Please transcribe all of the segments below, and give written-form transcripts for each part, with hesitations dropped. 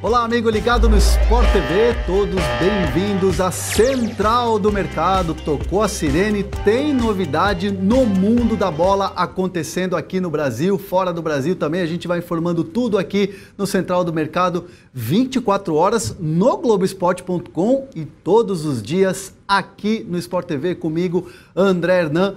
Olá, amigo ligado no Sport TV, todos bem-vindos à Central do Mercado. Tocou a sirene, tem novidade no mundo da bola acontecendo aqui no Brasil, fora do Brasil também. A gente vai informando tudo aqui no Central do Mercado, 24 horas no Globoesporte.com e todos os dias aqui no Sport TV comigo, André Hernan,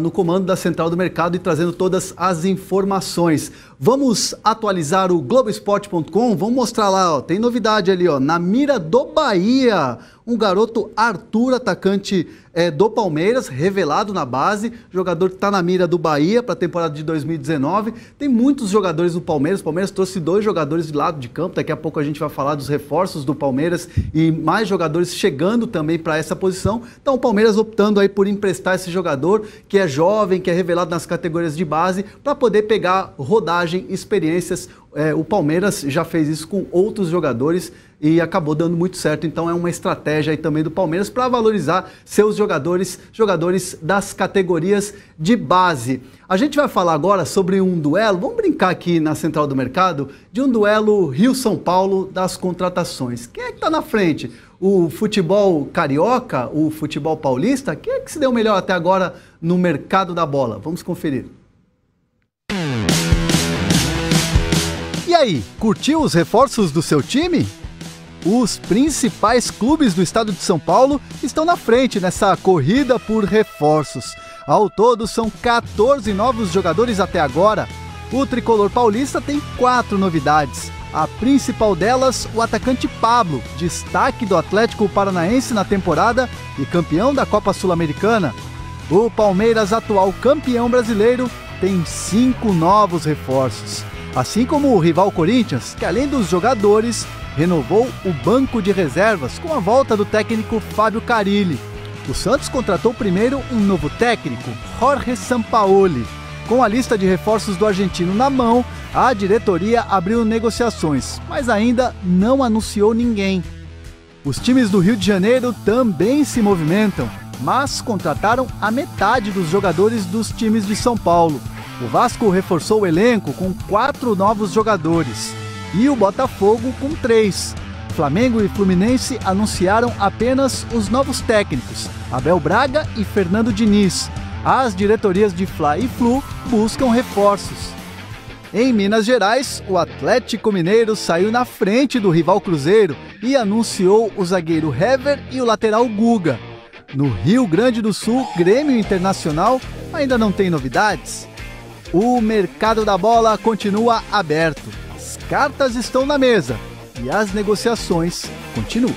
no comando da Central do Mercado e trazendo todas as informações. Vamos atualizar o Globoesporte.com, vamos mostrar lá, ó, tem novidade ali, ó, na mira do Bahia, um garoto Arthur, atacante do Palmeiras, revelado na base, jogador que está na mira do Bahia para a temporada de 2019. Tem muitos jogadores do Palmeiras, o Palmeiras trouxe 2 jogadores de lado de campo, daqui a pouco a gente vai falar dos reforços do Palmeiras e mais jogadores chegando também para essa posição. Então o Palmeiras optando aí por emprestar esse jogador que é jovem, que é revelado nas categorias de base, para poder pegar rodagem, experiências. O Palmeiras já fez isso com outros jogadores e acabou dando muito certo, então é uma estratégia aí também do Palmeiras para valorizar seus jogadores das categorias de base. A gente vai falar agora sobre um duelo, vamos brincar aqui na Central do Mercado, de um duelo Rio-São Paulo das contratações. Quem é que está na frente? O futebol carioca, o futebol paulista? Quem é que se deu melhor até agora no mercado da bola? Vamos conferir. E aí, curtiu os reforços do seu time? Os principais clubes do estado de São Paulo estão na frente nessa corrida por reforços. Ao todo, são 14 novos jogadores até agora. O tricolor paulista tem 4 novidades. A principal delas, o atacante Pablo, destaque do Atlético Paranaense na temporada e campeão da Copa Sul-Americana. O Palmeiras, atual campeão brasileiro, tem 5 novos reforços. Assim como o rival Corinthians, que além dos jogadores, renovou o banco de reservas com a volta do técnico Fábio Carille. O Santos contratou primeiro um novo técnico, Jorge Sampaoli. Com a lista de reforços do argentino na mão, a diretoria abriu negociações, mas ainda não anunciou ninguém. Os times do Rio de Janeiro também se movimentam, mas contrataram a metade dos jogadores dos times de São Paulo. O Vasco reforçou o elenco com 4 novos jogadores e o Botafogo com 3. Flamengo e Fluminense anunciaram apenas os novos técnicos, Abel Braga e Fernando Diniz. As diretorias de Fla e Flu buscam reforços. Em Minas Gerais, o Atlético Mineiro saiu na frente do rival Cruzeiro e anunciou o zagueiro Hever e o lateral Guga. No Rio Grande do Sul, Grêmio Internacional ainda não tem novidades. O mercado da bola continua aberto. As cartas estão na mesa e as negociações continuam.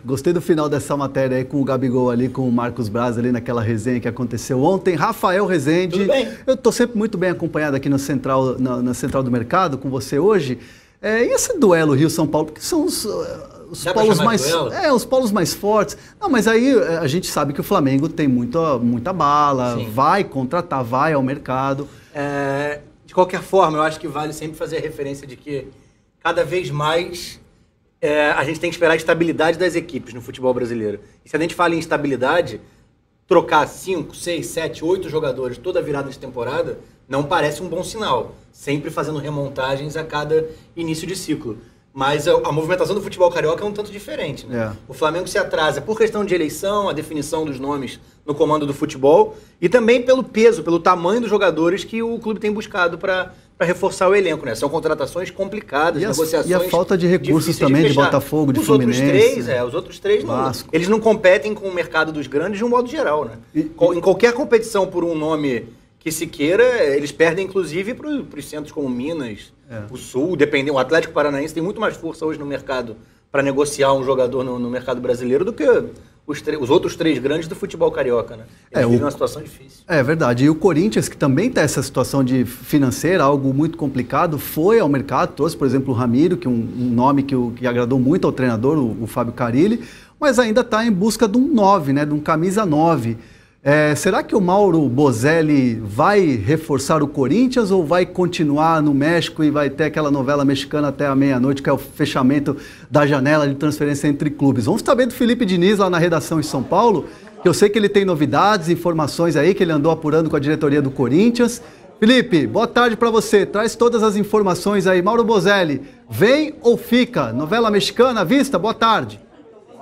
Gostei do final dessa matéria aí com o Gabigol ali, com o Marcos Braz ali naquela resenha que aconteceu ontem. Rafael Rezende. Tudo bem? Eu estou sempre muito bem acompanhado aqui no Central, na Central do Mercado com você hoje. E esse duelo Rio-São Paulo, porque são os polos mais fortes. Não, mas aí a gente sabe que o Flamengo tem muita bala, sim, vai contratar, vai ao mercado. De qualquer forma, eu acho que vale sempre fazer a referência de que cada vez mais a gente tem que esperar a estabilidade das equipes no futebol brasileiro. E se a gente fala em estabilidade, trocar 5, 6, 7, 8 jogadores toda virada de temporada não parece um bom sinal. Sempre fazendo remontagens a cada início de ciclo. Mas a movimentação do futebol carioca é um tanto diferente, né? O Flamengo se atrasa por questão de eleição, a definição dos nomes no comando do futebol e também pelo peso, pelo tamanho dos jogadores que o clube tem buscado para reforçar o elenco, né? São contratações complicadas, negociações. E a falta de recursos também de Botafogo, de Fluminense. Os outros três eles não competem com o mercado dos grandes de um modo geral, né? Em qualquer competição por um nome que se queira, eles perdem inclusive para os centros como Minas, o Sul, o Atlético Paranaense tem muito mais força hoje no mercado para negociar um jogador no mercado brasileiro do que os outros 3 grandes do futebol carioca, né? Eles vivem uma situação difícil. É verdade. E o Corinthians, que também está essa situação de financeira, algo muito complicado, foi ao mercado, trouxe, por exemplo, o Ramiro, que é um nome que agradou muito ao treinador, o Fábio Carille, mas ainda está em busca de um 9, né? De um camisa 9. Será que o Mauro Bozelli vai reforçar o Corinthians ou vai continuar no México e vai ter aquela novela mexicana até a meia-noite, que é o fechamento da janela de transferência entre clubes? Vamos saber do Felipe Diniz lá na redação em São Paulo, que eu sei que ele tem novidades, informações aí que ele andou apurando com a diretoria do Corinthians. Felipe, boa tarde para você. Traz todas as informações aí. Mauro Bozelli Vem ou fica? Novela mexicana à vista? Boa tarde.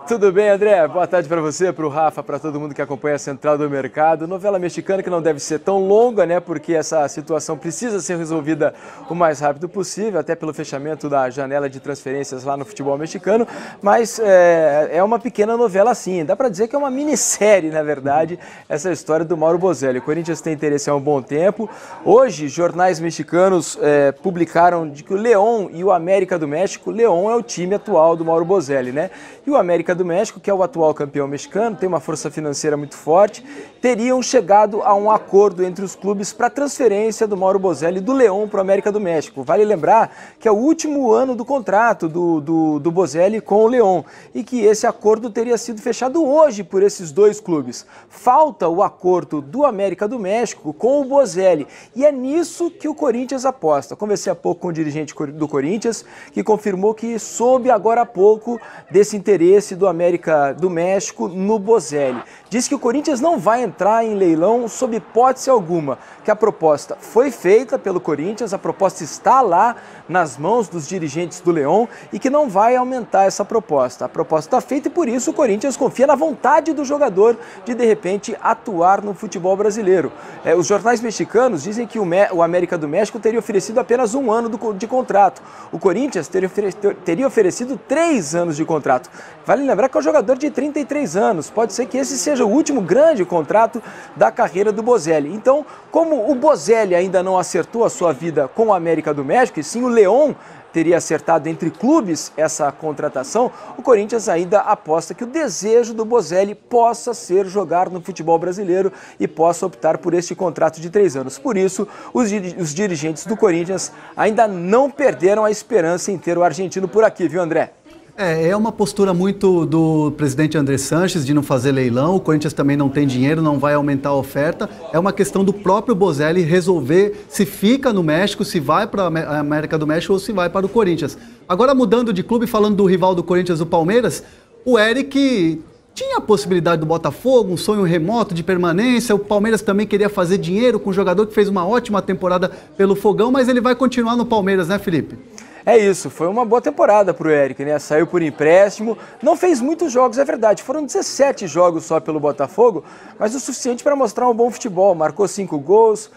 Tudo bem, André? Boa tarde para você, para o Rafa, para todo mundo que acompanha a Central do Mercado. Novela mexicana que não deve ser tão longa, né? Porque essa situação precisa ser resolvida o mais rápido possível, até pelo fechamento da janela de transferências lá no futebol mexicano. Mas é uma pequena novela sim. Dá para dizer que é uma minissérie, na verdade, essa história do Mauro Bozelli. O Corinthians tem interesse há um bom tempo. Hoje, jornais mexicanos publicaram de que o León e o América do México, León é o time atual do Mauro Bozelli, né? E o América do México, que é o atual campeão mexicano, tem uma força financeira muito forte, teriam chegado a um acordo entre os clubes para a transferência do Mauro Bozelli do León para o América do México. Vale lembrar que é o último ano do contrato do Bozelli com o León e que esse acordo teria sido fechado hoje por esses dois clubes. Falta o acordo do América do México com o Bozelli e é nisso que o Corinthians aposta. Conversei há pouco com o dirigente do Corinthians que confirmou que soube agora há pouco desse interesse do América do México no Bozelli. Diz que o Corinthians não vai entrar em leilão sob hipótese alguma, que a proposta foi feita pelo Corinthians, a proposta está lá nas mãos dos dirigentes do León e que não vai aumentar essa proposta. A proposta está feita e por isso o Corinthians confia na vontade do jogador de repente atuar no futebol brasileiro. Os jornais mexicanos dizem que o América do México teria oferecido apenas 1 ano de contrato. O Corinthians teria oferecido 3 anos de contrato. Vale lembrar que é um jogador de 33 anos. Pode ser que esse seja o último grande contrato da carreira do Bozelli. Então, como o Bozelli ainda não acertou a sua vida com o América do México, e sim o León teria acertado entre clubes essa contratação, o Corinthians ainda aposta que o desejo do Bozelli possa ser jogar no futebol brasileiro e possa optar por este contrato de 3 anos. Por isso, os dirigentes do Corinthians ainda não perderam a esperança em ter o argentino por aqui, viu, André? É uma postura muito do presidente André Sanches de não fazer leilão. O Corinthians também não tem dinheiro, não vai aumentar a oferta. É uma questão do próprio Bozelli resolver se fica no México, se vai para a América do México ou se vai para o Corinthians. Agora, mudando de clube, falando do rival do Corinthians, o Palmeiras, o Eric tinha a possibilidade do Botafogo, um sonho remoto de permanência. O Palmeiras também queria fazer dinheiro com um jogador que fez uma ótima temporada pelo Fogão, mas ele vai continuar no Palmeiras, né, Felipe? É isso, foi uma boa temporada para o Eric, né? Saiu por empréstimo, não fez muitos jogos, é verdade, foram 17 jogos só pelo Botafogo, mas o suficiente para mostrar um bom futebol, marcou 5 gols,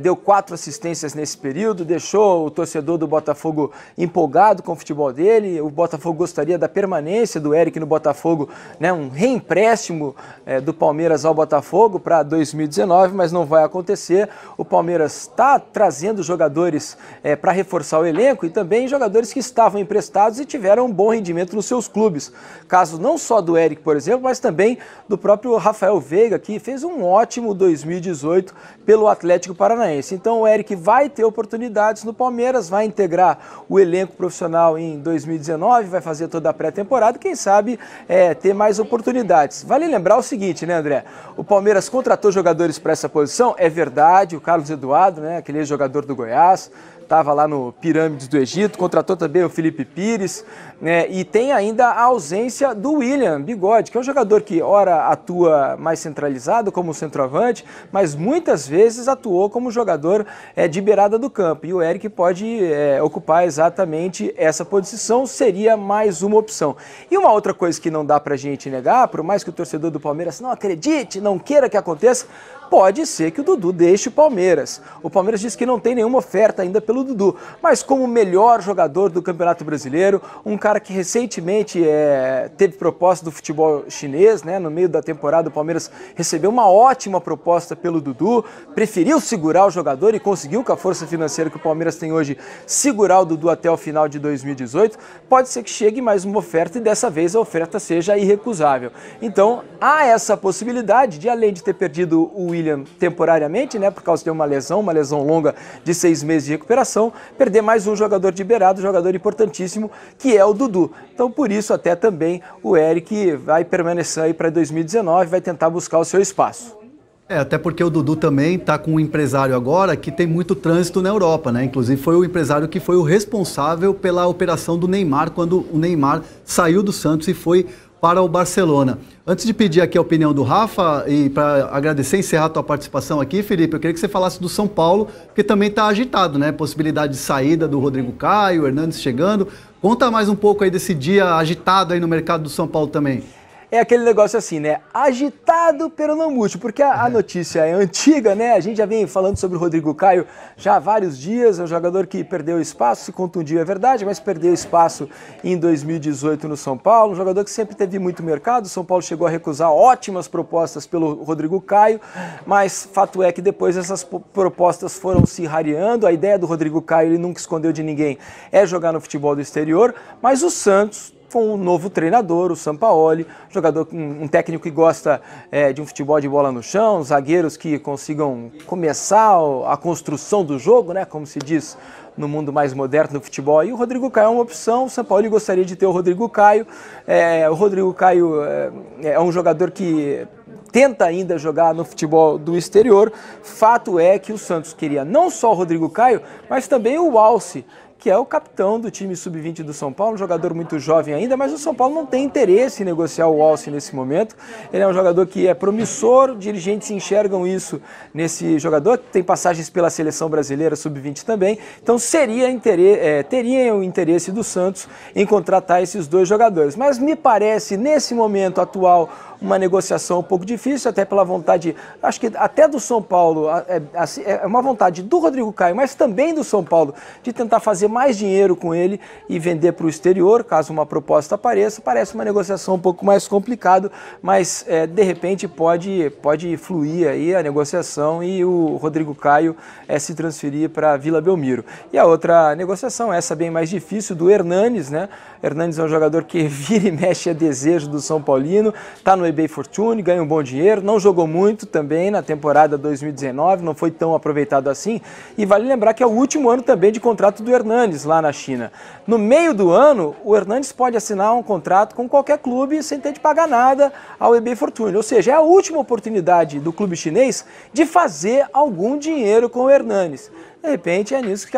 deu 4 assistências nesse período, deixou o torcedor do Botafogo empolgado com o futebol dele. O Botafogo gostaria da permanência do Eric no Botafogo, né, um reempréstimo do Palmeiras ao Botafogo para 2019, mas não vai acontecer. O Palmeiras está trazendo jogadores para reforçar o elenco e também jogadores que estavam emprestados e tiveram um bom rendimento nos seus clubes. Caso não só do Eric, por exemplo, mas também do próprio Rafael Veiga, que fez um ótimo 2018 pelo Atlético Paranaense. Então o Eric vai ter oportunidades no Palmeiras, vai integrar o elenco profissional em 2019, vai fazer toda a pré-temporada, quem sabe ter mais oportunidades. Vale lembrar o seguinte, né, André? O Palmeiras contratou jogadores para essa posição, é verdade, o Carlos Eduardo, né, aquele jogador do Goiás, estava lá no Pirâmides do Egito, contratou também o Felipe Pires, né, e tem ainda a ausência do William Bigode, que é um jogador que ora atua mais centralizado como centroavante, mas muitas vezes atuou como jogador de beirada do campo, e o Eric pode ocupar exatamente essa posição, seria mais uma opção. E uma outra coisa que não dá pra gente negar, por mais que o torcedor do Palmeiras não acredite, não queira que aconteça, pode ser que o Dudu deixe o Palmeiras. O Palmeiras diz que não tem nenhuma oferta ainda pelo Dudu, mas como melhor jogador do Campeonato Brasileiro, um cara que recentemente teve proposta do futebol chinês, né? No meio da temporada o Palmeiras recebeu uma ótima proposta pelo Dudu, preferiu segurar o jogador e conseguiu, com a força financeira que o Palmeiras tem hoje, segurar o Dudu até o final de 2018. Pode ser que chegue mais uma oferta e dessa vez a oferta seja irrecusável. Então há essa possibilidade de, além de ter perdido o William temporariamente, né, por causa de uma lesão longa de 6 meses de recuperação, perder mais um jogador de beirado, um jogador importantíssimo, que é o Dudu. Então, por isso, até também o Eric vai permanecer aí para 2019, vai tentar buscar o seu espaço. Até porque o Dudu também está com um empresário agora que tem muito trânsito na Europa, né? Inclusive foi o empresário que foi o responsável pela operação do Neymar, quando o Neymar saiu do Santos e foi para o Barcelona. Antes de pedir aqui a opinião do Rafa e para agradecer e encerrar a tua participação aqui, Felipe, eu queria que você falasse do São Paulo, porque também está agitado, né? Possibilidade de saída do Rodrigo Caio, o Hernanes chegando. Conta mais um pouco aí desse dia agitado aí no mercado do São Paulo também. É aquele negócio assim, né? Agitado pelo não mútil, porque a notícia é antiga, né? A gente já vem falando sobre o Rodrigo Caio já há vários dias. É um jogador que perdeu espaço, se contundiu, é verdade, mas perdeu espaço em 2018 no São Paulo. Um jogador que sempre teve muito mercado. O São Paulo chegou a recusar ótimas propostas pelo Rodrigo Caio, mas fato é que depois essas propostas foram se rareando. A ideia do Rodrigo Caio, ele nunca escondeu de ninguém, é jogar no futebol do exterior, mas o Santos, com um novo treinador, o Sampaoli, um técnico que gosta de um futebol de bola no chão, zagueiros que consigam começar a construção do jogo, né, como se diz no mundo mais moderno do futebol. E o Rodrigo Caio é uma opção, o Sampaoli gostaria de ter o Rodrigo Caio. O Rodrigo Caio é um jogador que tenta ainda jogar no futebol do exterior. Fato é que o Santos queria não só o Rodrigo Caio, mas também o Walsh, que é o capitão do time sub-20 do São Paulo, um jogador muito jovem ainda, mas o São Paulo não tem interesse em negociar o Walsh nesse momento. Ele é um jogador que é promissor, dirigentes enxergam isso nesse jogador, tem passagens pela seleção brasileira sub-20 também, então teria o interesse do Santos em contratar esses dois jogadores. Mas me parece, nesse momento atual, uma negociação um pouco difícil, até pela vontade, acho que até do São Paulo, é uma vontade do Rodrigo Caio, mas também do São Paulo, de tentar fazer mais dinheiro com ele e vender para o exterior, caso uma proposta apareça. Parece uma negociação um pouco mais complicada, mas de repente pode fluir aí a negociação e o Rodrigo Caio se transferir para Vila Belmiro. E a outra negociação, essa bem mais difícil, do Hernanes, né? Hernanes é um jogador que vira e mexe a desejo do São Paulino, está no eBay Fortune, ganha um bom dinheiro, não jogou muito também na temporada 2019, não foi tão aproveitado assim, e vale lembrar que é o último ano também de contrato do Hernanes lá na China. No meio do ano, o Hernanes pode assinar um contrato com qualquer clube sem ter de pagar nada ao eBay Fortune, ou seja, é a última oportunidade do clube chinês de fazer algum dinheiro com o Hernanes. De repente é nisso que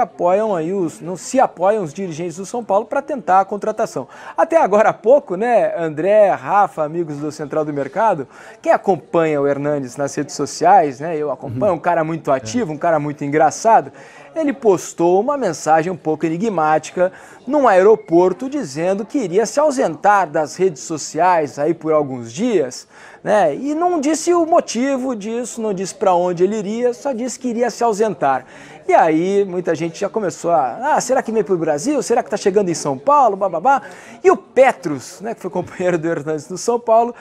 se apoiam os dirigentes do São Paulo para tentar a contratação. Até agora há pouco, né, André, Rafa, amigos do Central do Mercado, quem acompanha o Hernanes nas redes sociais, né, eu acompanho, um cara muito ativo, um cara muito engraçado, ele postou uma mensagem um pouco enigmática num aeroporto dizendo que iria se ausentar das redes sociais aí por alguns dias, né? E não disse o motivo disso, não disse para onde ele iria, só disse que iria se ausentar. E aí muita gente já começou será que vem para o Brasil? Será que está chegando em São Paulo? Bababá. E o Petros, né, que foi companheiro do Hernanes do São Paulo,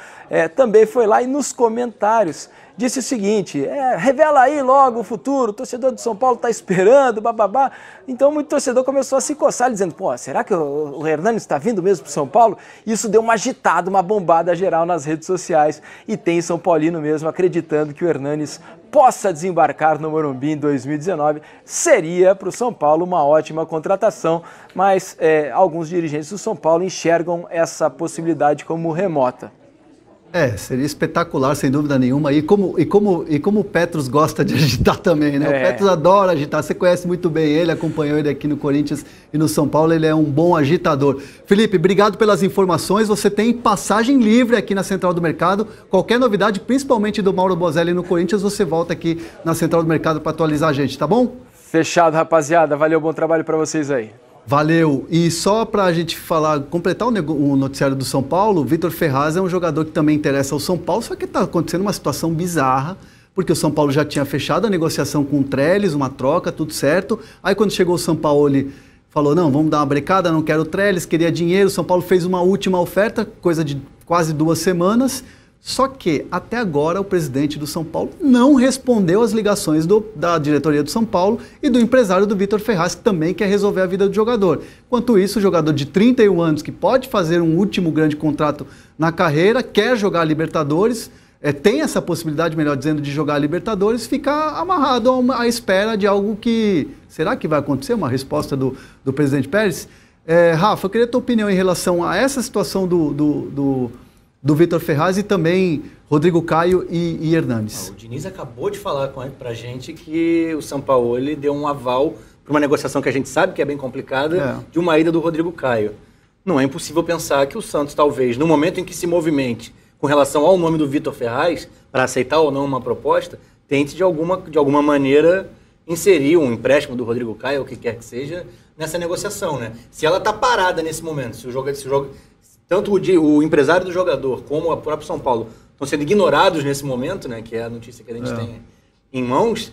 também foi lá e nos comentários disse o seguinte: revela aí logo o futuro, o torcedor do São Paulo está esperando, bababá. Então muito torcedor começou a se coçar, dizendo, será que o Hernanes está vindo mesmo para o São Paulo? Isso deu uma agitada, uma bombada geral nas redes sociais, e tem São Paulino mesmo acreditando que o Hernanes possa desembarcar no Morumbi em 2019. Seria para o São Paulo uma ótima contratação, mas alguns dirigentes do São Paulo enxergam essa possibilidade como remota. Seria espetacular, sem dúvida nenhuma. E como o Petros gosta de agitar também, né? O Petros adora agitar, você conhece muito bem ele, acompanhou ele aqui no Corinthians e no São Paulo, ele é um bom agitador. Felipe, obrigado pelas informações, você tem passagem livre aqui na Central do Mercado. Qualquer novidade, principalmente do Mauro Bozelli no Corinthians, você volta aqui na Central do Mercado para atualizar a gente, tá bom? Fechado, rapaziada. Valeu, bom trabalho para vocês aí. Valeu. E só para a gente completar o noticiário do São Paulo, o Vitor Ferraz é um jogador que também interessa ao São Paulo, só que está acontecendo uma situação bizarra, porque o São Paulo já tinha fechado a negociação com o Trellis, uma troca, tudo certo. Aí quando chegou o São Paulo, ele falou, não, vamos dar uma brecada, não quero o Trellis, queria dinheiro. O São Paulo fez uma última oferta, coisa de quase 2 semanas. Só que, até agora, o presidente do São Paulo não respondeu às ligações da diretoria do São Paulo e do empresário do Vitor Ferraz, que também quer resolver a vida do jogador. Enquanto isso, o jogador de 31 anos, que pode fazer um último grande contrato na carreira, quer jogar a Libertadores, tem essa possibilidade, melhor dizendo, de jogar a Libertadores, fica amarrado à espera de algo que... Será que vai acontecer? Uma resposta do presidente Pérez? Rafa, eu queria a tua opinião em relação a essa situação do Vitor Ferraz e também Rodrigo Caio e Hernanes. O Diniz acabou de falar pra gente que o Sampaoli deu um aval para uma negociação que a gente sabe que é bem complicada, de uma ida do Rodrigo Caio. não é impossível pensar que o Santos, talvez, no momento em que se movimente com relação ao nome do Vitor Ferraz, para aceitar ou não uma proposta, tente de alguma maneira inserir um empréstimo do Rodrigo Caio, ou o que quer que seja, nessa negociação, né? Se ela está parada nesse momento, tanto o empresário do jogador como o próprio São Paulo estão sendo ignorados nesse momento, né? Que é a notícia que a gente tem em mãos,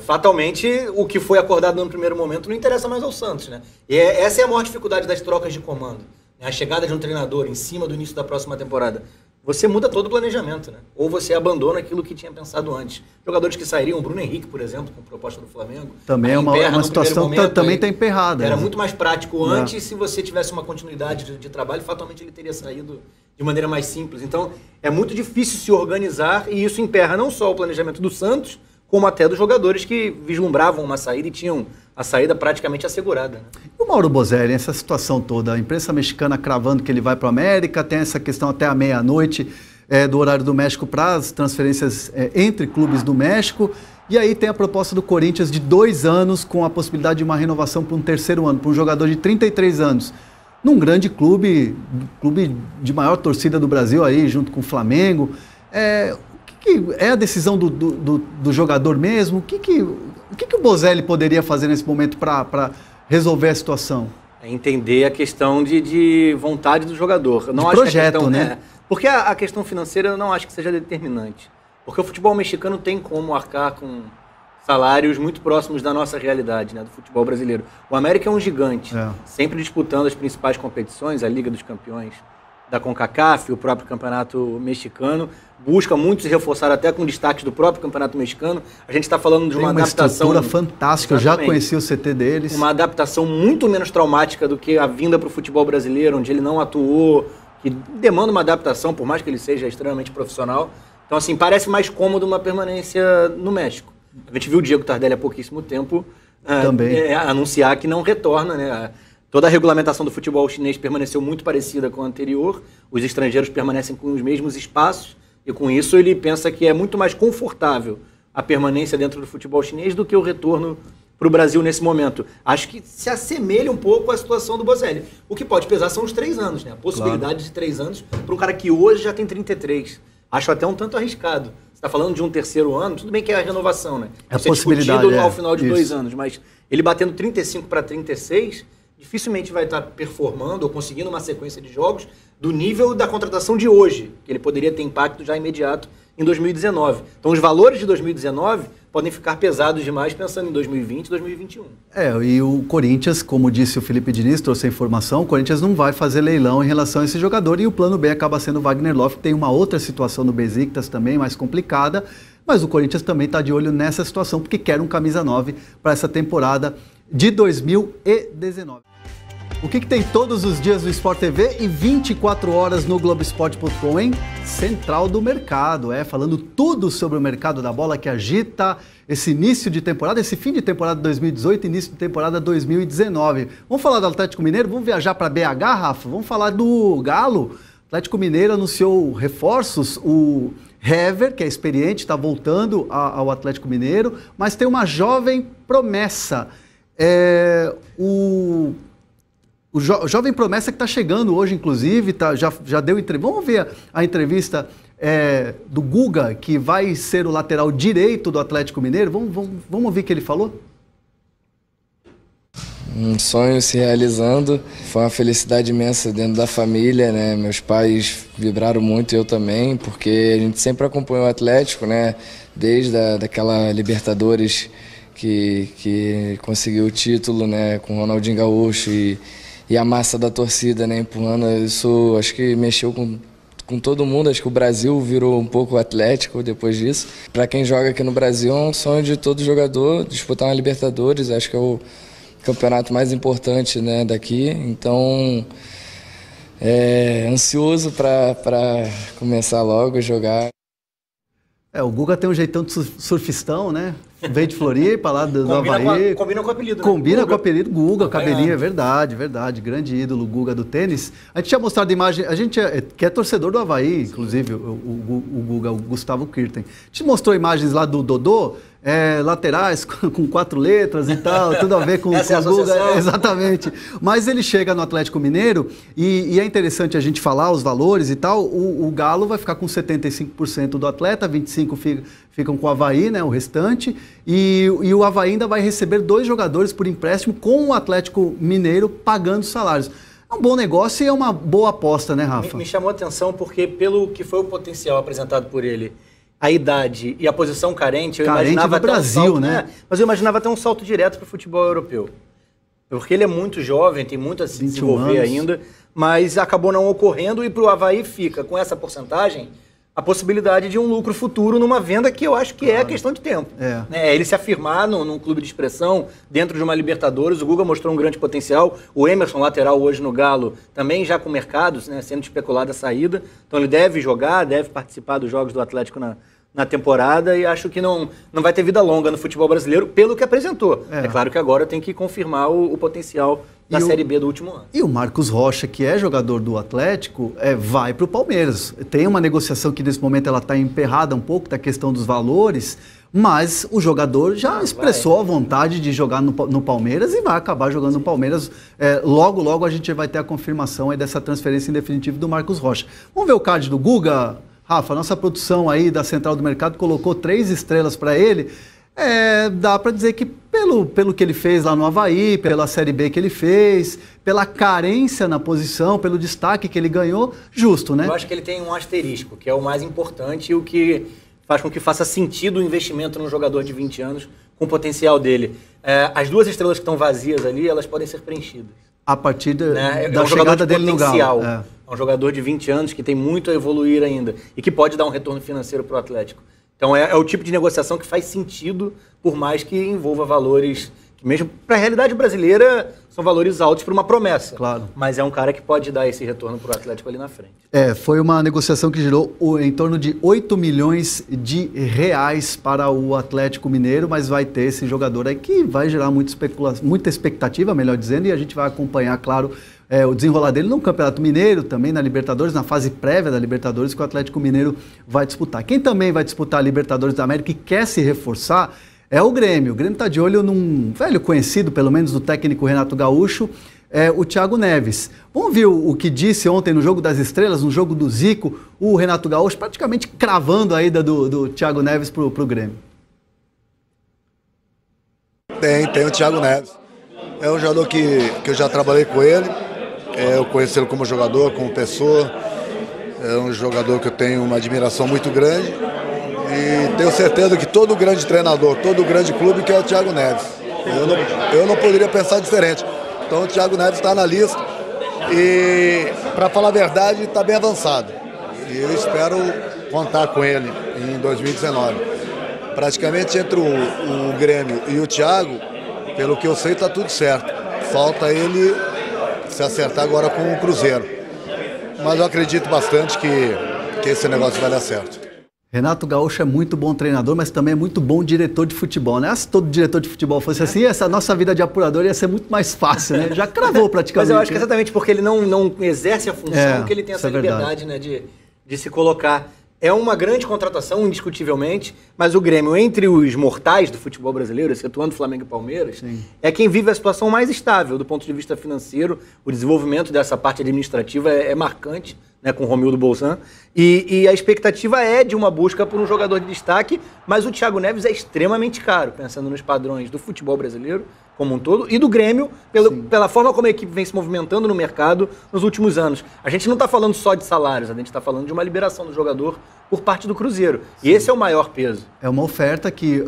fatalmente o que foi acordado no primeiro momento não interessa mais ao Santos, né? E essa é a maior dificuldade das trocas de comando, né? A chegada de um treinador em cima do início da próxima temporada. Você muda todo o planejamento, né? Ou você abandona aquilo que tinha pensado antes. Jogadores que sairiam, o Bruno Henrique, por exemplo, com proposta do Flamengo. Também é uma situação que também está emperrada. Era muito mais prático antes, se você tivesse uma continuidade de trabalho, fatalmente ele teria saído de maneira mais simples. Então, é muito difícil se organizar e isso emperra não só o planejamento do Santos, como até dos jogadores que vislumbravam uma saída e tinham a saída praticamente assegurada. Né? E o Mauro Bozelli, essa situação toda, a imprensa mexicana cravando que ele vai para a América, tem essa questão até a meia-noite do horário do México para as transferências entre clubes do México, e aí tem a proposta do Corinthians de 2 anos com a possibilidade de uma renovação para um terceiro ano, para um jogador de 33 anos, num grande clube de maior torcida do Brasil aí, junto com o Flamengo. Que é a decisão do jogador mesmo? O que o Bozelli poderia fazer nesse momento para resolver a situação? É entender a questão de vontade do jogador. Não de acho projeto, que a questão, né? Porque a questão financeira eu não acho que seja determinante. Porque o futebol mexicano tem como arcar com salários muito próximos da nossa realidade, né, do futebol brasileiro. O América é um gigante, sempre disputando as principais competições, a Liga dos Campeões da CONCACAF, o próprio Campeonato Mexicano, busca muito se reforçar até com destaques do próprio Campeonato Mexicano. A gente está falando de uma adaptação... estrutura fantástica, exatamente. Eu já conheci o CT deles. Uma adaptação muito menos traumática do que a vinda para o futebol brasileiro, onde ele não atuou, que demanda uma adaptação, por mais que ele seja extremamente profissional. Então, assim, parece mais cômodo uma permanência no México. A gente viu o Diego Tardelli há pouquíssimo tempo anunciar que não retorna, né? Toda a regulamentação do futebol chinês permaneceu muito parecida com a anterior, os estrangeiros permanecem com os mesmos espaços, e com isso ele pensa que é muito mais confortável a permanência dentro do futebol chinês do que o retorno para o Brasil nesse momento. Acho que se assemelha um pouco à situação do Bozelli. O que pode pesar são os 3 anos, né? A possibilidade de 3 anos para um cara que hoje já tem 33. Acho até um tanto arriscado. Você está falando de um terceiro ano, tudo bem que é a renovação, né? É a possibilidade, discutido ao final de 2 anos, mas ele batendo 35 para 36... dificilmente vai estar performando ou conseguindo uma sequência de jogos do nível da contratação de hoje, que ele poderia ter impacto já imediato em 2019. Então, os valores de 2019 podem ficar pesados demais pensando em 2020 e 2021. E o Corinthians, como disse o Felipe Diniz, trouxe a informação, o Corinthians não vai fazer leilão em relação a esse jogador e o plano B acaba sendo o Wagner Love, que tem uma outra situação no Besiktas também, mais complicada, mas o Corinthians também está de olho nessa situação, porque quer um camisa 9 para essa temporada de 2019. O que tem todos os dias no Sport TV e 24 horas no Globoesporte.com, hein? Central do Mercado, falando tudo sobre o mercado da bola que agita esse início de temporada, esse fim de temporada 2018, início de temporada 2019. Vamos falar do Atlético Mineiro? Vamos viajar para BH, Rafa? Vamos falar do Galo? O Atlético Mineiro anunciou reforços, o Hever, que é experiente, está voltando ao Atlético Mineiro, mas tem uma jovem promessa. O jovem promessa que está chegando hoje, inclusive, já deu entrevista. Vamos ver a entrevista do Guga, que vai ser o lateral direito do Atlético Mineiro. Vamos ouvir o que ele falou? Um sonho se realizando, foi uma felicidade imensa dentro da família, né? Meus pais vibraram muito, eu também, porque a gente sempre acompanhou o Atlético, né? Desde daquela Libertadores que conseguiu o título, né? Com o Ronaldinho Gaúcho e a massa da torcida, né, empurrando. Isso acho que mexeu com todo mundo. Acho que o Brasil virou um pouco atlético depois disso. Para quem joga aqui no Brasil, é um sonho de todo jogador disputar uma Libertadores. Acho que é o campeonato mais importante, né, daqui. Então, ansioso para começar logo a jogar. O Guga tem um jeitão de surfistão, né? Veio de Floripa, lá do Havaí. Combina com o apelido, né? Combina com o apelido Guga, cabelinho, é verdade, verdade. Grande ídolo, Guga do tênis. A gente tinha mostrado imagem, a gente que é torcedor do Havaí, inclusive, o Guga, o Gustavo Kirten. A gente mostrou imagens lá do Dodô, laterais com 4 letras e tal, tudo a ver com o Guga. Exatamente. Mas ele chega no Atlético Mineiro e é interessante a gente falar os valores e tal. O Galo vai ficar com 75% do atleta, 25% ficam com o Havaí, né, o restante. E o Havaí ainda vai receber 2 jogadores por empréstimo com o Atlético Mineiro pagando salários. É um bom negócio e é uma boa aposta, né, Rafa? Me chamou a atenção porque, pelo que foi o potencial apresentado por ele, a idade e a posição carente, eu imaginava até Brasil, um salto, né? Mas eu imaginava até um salto direto para o futebol europeu. Porque ele é muito jovem, tem muito a se desenvolver ainda, mas acabou não ocorrendo e para o Havaí fica, com essa porcentagem, a possibilidade de um lucro futuro numa venda que eu acho que é questão de tempo. Ele se afirmar num clube de expressão, dentro de uma Libertadores. O Guga mostrou um grande potencial. O Emerson, lateral hoje no Galo, também já com mercados, né, sendo especulada a saída. Então ele deve jogar, deve participar dos jogos do Atlético na temporada e acho que não vai ter vida longa no futebol brasileiro pelo que apresentou. É claro que agora tem que confirmar o potencial da Série B do último ano. E o Marcos Rocha, que é jogador do Atlético, vai para o Palmeiras. Tem uma negociação que nesse momento ela está emperrada um pouco da questão dos valores, mas o jogador já expressou a vontade de jogar no Palmeiras e vai acabar jogando no Palmeiras. Logo a gente vai ter a confirmação aí dessa transferência em definitivo do Marcos Rocha. Vamos ver o card do Guga? Rafa, nossa produção aí da Central do Mercado colocou 3 estrelas para ele. Dá para dizer que pelo que ele fez lá no Havaí, pela Série B que ele fez, pela carência na posição, pelo destaque que ele ganhou, justo, né? Eu acho que ele tem um asterisco, que é o mais importante e o que faz com que faça sentido o investimento num jogador de 20 anos com o potencial dele. As 2 estrelas que estão vazias ali, elas podem ser preenchidas. A partir da chegada dele no Galo. É um jogador de 20 anos que tem muito a evoluir ainda e que pode dar um retorno financeiro para o Atlético. Então é o tipo de negociação que faz sentido, por mais que envolva valores que mesmo para a realidade brasileira são valores altos para uma promessa. Claro. Mas é um cara que pode dar esse retorno para o Atlético ali na frente. Foi uma negociação que gerou em torno de 8 milhões de reais para o Atlético Mineiro, mas vai ter esse jogador aí que vai gerar muita expectativa, melhor dizendo, e a gente vai acompanhar, claro, o desenrolar dele no Campeonato Mineiro, também na Libertadores, na fase prévia da Libertadores, que o Atlético Mineiro vai disputar. Quem também vai disputar a Libertadores da América e quer se reforçar é o Grêmio. O Grêmio está de olho num velho conhecido, pelo menos do técnico Renato Gaúcho, o Thiago Neves. Vamos ver o que disse ontem no Jogo das Estrelas, no jogo do Zico, o Renato Gaúcho praticamente cravando a ida do Thiago Neves para o Grêmio. Tem o Thiago Neves. É um jogador que eu já trabalhei com ele. Eu conheci ele como jogador, como pessoa. É um jogador que eu tenho uma admiração muito grande. E tenho certeza que todo grande treinador, todo grande clube quer o Thiago Neves. Eu não poderia pensar diferente. Então o Thiago Neves está na lista e, para falar a verdade, está bem avançado. E eu espero contar com ele em 2019. Praticamente entre o Grêmio e o Thiago, pelo que eu sei, está tudo certo. Falta ele se acertar agora com o Cruzeiro. Mas eu acredito bastante que esse negócio vai dar certo. Renato Gaúcho é muito bom treinador, mas também é muito bom diretor de futebol, né? Se todo diretor de futebol fosse assim, essa nossa vida de apurador ia ser muito mais fácil, né? Já cravou praticamente. Mas eu acho que exatamente porque ele não exerce a função que ele tem essa liberdade, né, de se colocar. É uma grande contratação, indiscutivelmente, mas o Grêmio, entre os mortais do futebol brasileiro, excetuando Flamengo e Palmeiras, é quem vive a situação mais estável do ponto de vista financeiro. O desenvolvimento dessa parte administrativa é marcante, né, com o Romildo Bolzan, e a expectativa é de uma busca por um jogador de destaque, mas o Thiago Neves é extremamente caro, pensando nos padrões do futebol brasileiro como um todo, e do Grêmio, pela forma como a equipe vem se movimentando no mercado nos últimos anos. A gente não está falando só de salários, a gente está falando de uma liberação do jogador por parte do Cruzeiro. Sim. E esse é o maior peso. É uma oferta que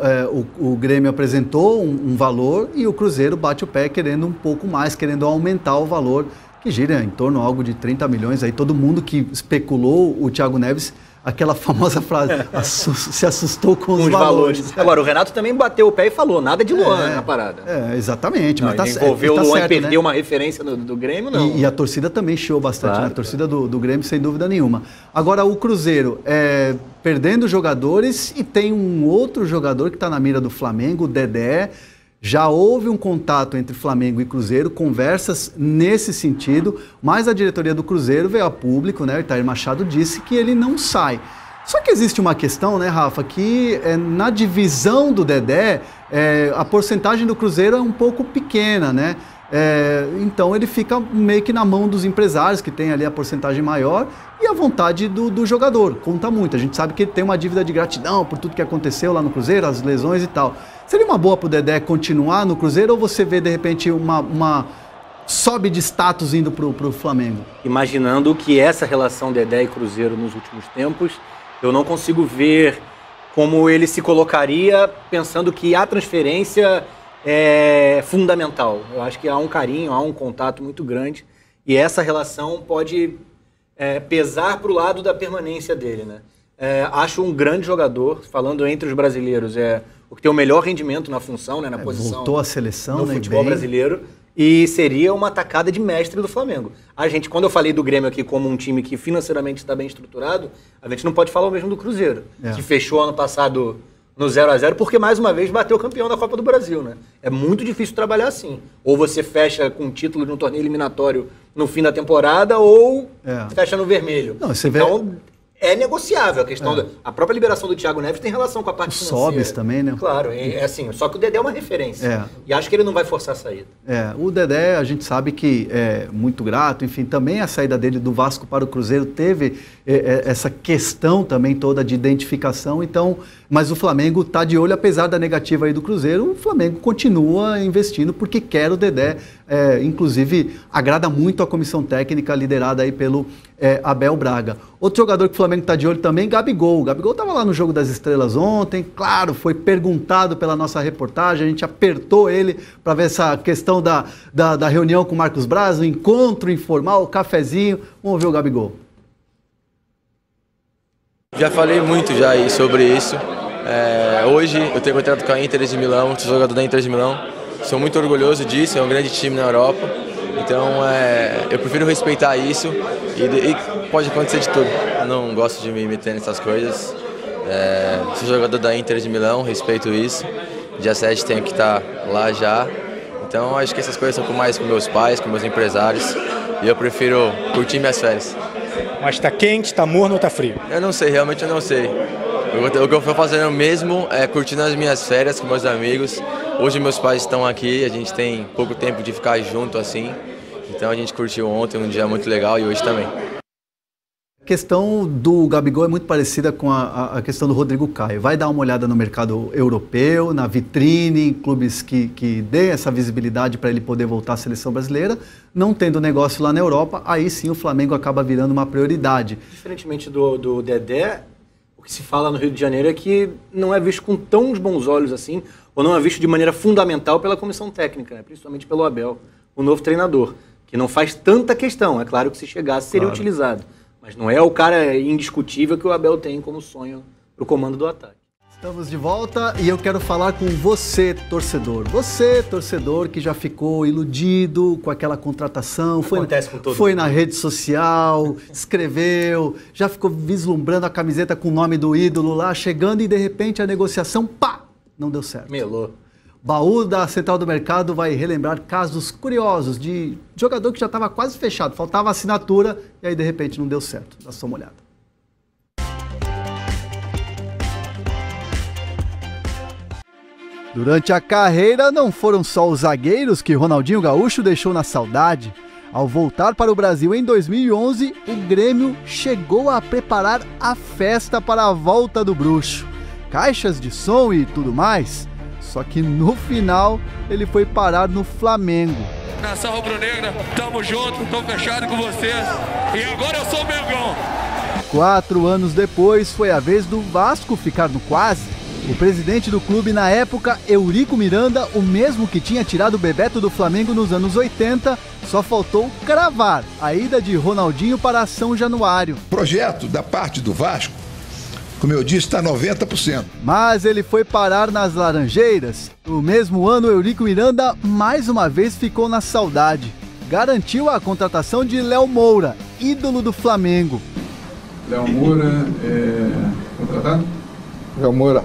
o Grêmio apresentou um valor e o Cruzeiro bate o pé querendo um pouco mais, querendo aumentar o valor, que gira em torno de algo de 30 milhões. Aí todo mundo que especulou o Thiago Neves, aquela famosa frase, se assustou com os valores. Agora, o Renato também bateu o pé e falou, nada de Luan na parada. Exatamente. Não, mas envolveu o Luan e perdeu uma referência do Grêmio, não. E a torcida também chiou bastante, claro, né? A torcida do Grêmio, sem dúvida nenhuma. Agora, o Cruzeiro perdendo jogadores, e tem um outro jogador que está na mira do Flamengo, o Dedé. Já houve um contato entre Flamengo e Cruzeiro, conversas nesse sentido, mas a diretoria do Cruzeiro veio a público, né? O Itair Machado disse que ele não sai. Só que existe uma questão, né, Rafa, que na divisão do Dedé, a porcentagem do Cruzeiro é um pouco pequena, né? Então ele fica meio que na mão dos empresários, que tem ali a porcentagem maior, e a vontade do jogador, conta muito. A gente sabe que ele tem uma dívida de gratidão por tudo que aconteceu lá no Cruzeiro, as lesões e tal. Seria uma boa para o Dedé continuar no Cruzeiro, ou você vê de repente uma sobe de status indo para o Flamengo? Imaginando que essa relação Dedé e Cruzeiro nos últimos tempos, eu não consigo ver como ele se colocaria pensando que a transferência é fundamental. Eu acho que há um carinho, há um contato muito grande, e essa relação pode pesar para o lado da permanência dele, né? Acho um grande jogador, falando entre os brasileiros, o que tem o melhor rendimento na função, né, na posição. Voltou à seleção, no futebol brasileiro, e seria uma tacada de mestre do Flamengo. Quando eu falei do Grêmio aqui como um time que financeiramente está bem estruturado, a gente não pode falar o mesmo do Cruzeiro, que fechou ano passado no 0-0, porque mais uma vez bateu campeão da Copa do Brasil, né? É muito difícil trabalhar assim. Ou você fecha com o título de um torneio eliminatório no fim da temporada, ou fecha no vermelho. Não, você então, é negociável a questão a própria liberação do Thiago Neves tem relação com a parte financeira. Sobes também, né? Claro, assim, só que o Dedé é uma referência. E acho que ele não vai forçar a saída. O Dedé, a gente sabe que é muito grato, enfim, também a saída dele do Vasco para o Cruzeiro teve essa questão também toda de identificação, então, mas o Flamengo está de olho, apesar da negativa aí do Cruzeiro, o Flamengo continua investindo porque quer o Dedé, inclusive agrada muito a comissão técnica liderada aí pelo Abel Braga. Outro jogador que o Flamengo está de olho também, Gabigol. O Gabigol estava lá no Jogo das Estrelas ontem, claro, foi perguntado pela nossa reportagem, a gente apertou ele para ver essa questão da reunião com o Marcos Braz, o encontro informal, o cafezinho. Vamos ver o Gabigol. Já falei muito já aí sobre isso. Hoje eu tenho contrato com a Inter de Milão, sou jogador da Inter de Milão. Sou muito orgulhoso disso, é um grande time na Europa. Então eu prefiro respeitar isso e pode acontecer de tudo. Eu não gosto de me meter nessas coisas. Sou jogador da Inter de Milão, respeito isso. Dia 7 tenho que estar lá já. Então acho que essas coisas são mais com meus pais, com meus empresários. E eu prefiro curtir minhas férias. Mas tá quente, tá morno ou tá frio? Eu não sei, realmente eu não sei. O que eu estou fazendo mesmo é curtindo as minhas férias com meus amigos. Hoje meus pais estão aqui, a gente tem pouco tempo de ficar junto assim. Então a gente curtiu ontem, um dia muito legal, e hoje também. A questão do Gabigol é muito parecida com a questão do Rodrigo Caio. Vai dar uma olhada no mercado europeu, na vitrine, em clubes que dê essa visibilidade para ele poder voltar à seleção brasileira. Não tendo negócio lá na Europa, aí sim o Flamengo acaba virando uma prioridade. Diferentemente do Dedé, o que se fala no Rio de Janeiro é que não é visto com tão bons olhos assim, ou não é visto de maneira fundamental pela comissão técnica, né? Principalmente pelo Abel, o novo treinador, que não faz tanta questão. É claro que se chegasse seria utilizado. Mas não é o cara indiscutível que o Abel tem como sonho para o comando do ataque. Estamos de volta e eu quero falar com você, torcedor. Você, torcedor, que já ficou iludido com aquela contratação, foi na rede social, escreveu, já ficou vislumbrando a camiseta com o nome do ídolo lá, chegando e de repente a negociação, pá, não deu certo. Melou. Baú da Central do Mercado vai relembrar casos curiosos de jogador que já estava quase fechado, faltava assinatura e aí de repente não deu certo. Dá só uma olhada. Durante a carreira não foram só os zagueiros que Ronaldinho Gaúcho deixou na saudade. Ao voltar para o Brasil em 2011, o Grêmio chegou a preparar a festa para a volta do bruxo. Caixas de som e tudo mais. Só que no final ele foi parar no Flamengo. Nação rubro-negra, tamo junto, tô fechado com vocês. E agora eu sou o Mengão. 4 anos depois foi a vez do Vasco ficar no quase. O presidente do clube na época, Eurico Miranda, o mesmo que tinha tirado o Bebeto do Flamengo nos anos 80, só faltou cravar a ida de Ronaldinho para São Januário. O projeto da parte do Vasco, como eu disse, está 90%. Mas ele foi parar nas Laranjeiras. No mesmo ano, Eurico Miranda mais uma vez ficou na saudade. Garantiu a contratação de Léo Moura, ídolo do Flamengo. Léo Moura Contratado? Léo Moura.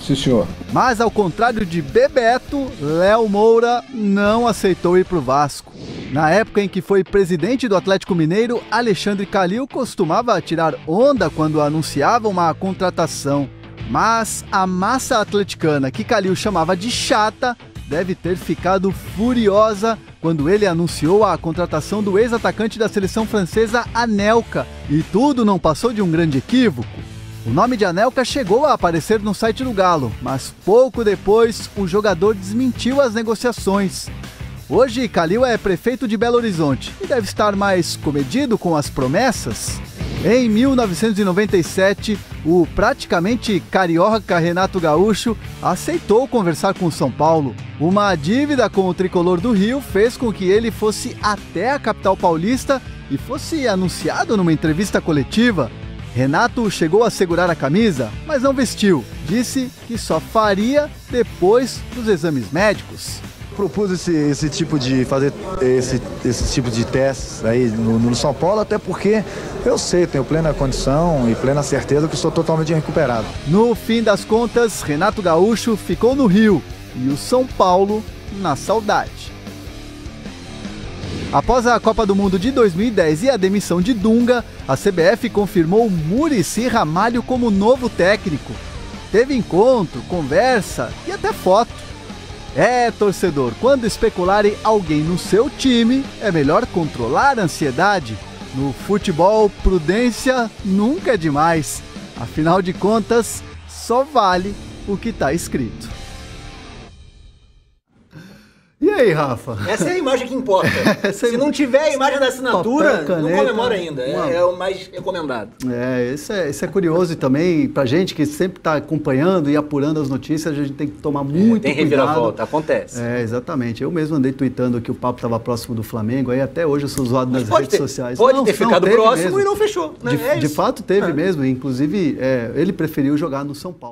Sim, senhor. Mas ao contrário de Bebeto, Léo Moura não aceitou ir para o Vasco. Na época em que foi presidente do Atlético Mineiro, Alexandre Calil costumava tirar onda quando anunciava uma contratação. Mas a massa atleticana, que Calil chamava de chata, deve ter ficado furiosa quando ele anunciou a contratação do ex-atacante da seleção francesa, Anelka. E tudo não passou de um grande equívoco. O nome de Anelka chegou a aparecer no site do Galo, mas pouco depois o jogador desmentiu as negociações. Hoje, Calil é prefeito de Belo Horizonte e deve estar mais comedido com as promessas. Em 1997, o praticamente carioca Renato Gaúcho aceitou conversar com o São Paulo. Uma dívida com o tricolor do Rio fez com que ele fosse até a capital paulista e fosse anunciado numa entrevista coletiva. Renato chegou a segurar a camisa, mas não vestiu. Disse que só faria depois dos exames médicos. Propus esse tipo de fazer esse tipo de testes aí no São Paulo, até porque eu sei, tenho plena condição e plena certeza que estou totalmente recuperado. No fim das contas, Renato Gaúcho ficou no Rio e o São Paulo na saudade. Após a Copa do Mundo de 2010 e a demissão de Dunga, a CBF confirmou Muricy Ramalho como novo técnico. Teve encontro, conversa e até foto. Torcedor, quando especularem alguém no seu time, é melhor controlar a ansiedade. No futebol, prudência nunca é demais. Afinal de contas, só vale o que está escrito. E aí, Rafa? Essa é a imagem que importa. Se não tiver a imagem da assinatura, papel, caneta, não comemora ainda. É o mais recomendado. Isso é curioso e também pra gente que sempre está acompanhando e apurando as notícias, a gente tem que tomar muito cuidado. Tem reviravolta, acontece. Exatamente. Eu mesmo andei tweetando que o papo estava próximo do Flamengo, aí até hoje eu sou zoado nas redes sociais. Pode ter ficado próximo mesmo. E não fechou. Né? De fato teve mesmo, inclusive ele preferiu jogar no São Paulo.